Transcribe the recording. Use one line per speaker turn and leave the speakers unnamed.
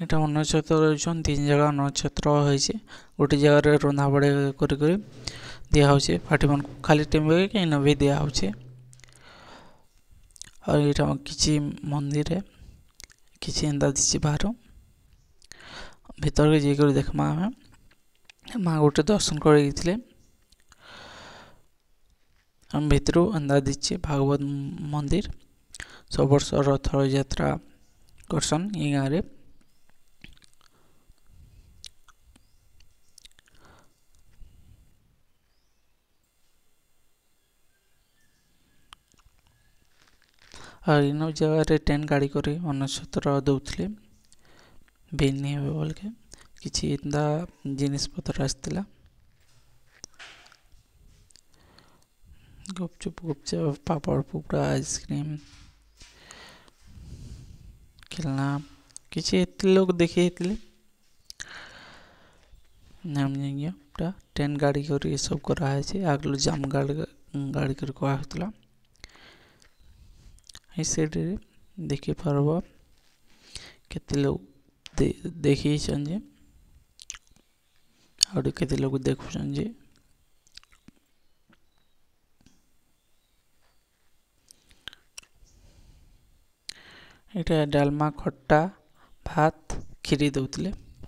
এটা ଅନ୍ନଛତ୍ର ରହିଛନ୍ 3 ଜାଗା ଅନ୍ନଛତ୍ର ହେଇଛି ଗୋଟେ ଜାଗାରେ ରନ୍ଧା ବଢ଼ା କରି ଦିଆ ହଉଛି ପାର୍ଟି ମାନଙ୍କୁ ଖାଲି ଟାଇମ୍ ରେ କି ନଭି ଦିଆ ହଉଛି ଆଉ ଏଇଟା କିଛି ମନ୍ଦିର କିଛି ଏନ୍ତା ଦିଛି ବାହାରୁ ଭିତରକୁ ଯାଇକରି ଦେଖମା ଆମେ ମା ଗୋଟେ ଦର୍ଶନ କରିଥିଲେ ଆମ ଭିତରୁ ଏନ୍ତା ଦିଛି ଭାଗବତ ମନ୍ଦିର ସବୁ ବର୍ଷ ରଥ ଯାତ୍ରା କରସନ୍ ଏ ଗାଁରେ ଆଉ ଇନ ଜାଗାରେ ଟେନ୍ ଗାଡ଼ି କରି ଅନ୍ନଛତ୍ର ଦଉଥିଲେ ବେନି ହେବେ ବୋଲକେ କିଛି ଏନ୍ତା ଜିନିଷ ପତ୍ର ଆସିଥିଲା ଗୁପଚୁପ ପାପଡ଼ ପୁପଡ଼ା ଆଇସ୍କ୍ରିମ୍ ଖେଲନା କିଛି ଏତେ ଲୋକ ଦେଖି ହେଇଥିଲେ ପୁରା ଟେନ୍ ଗାଡ଼ି କରି ଏସବୁ କରାହେଇଛି ଆଗରୁ ଜାମ୍ ଗାଡ଼ି କରି କୁହାହେଉଥିଲା এই সাইডে দেখি পারব কেতে লোক দেখিছেন যে আর কেতে লোক দেখুছেন যে এটা ডালমা খট্টা ভাত খিরি দଉଥିଲେ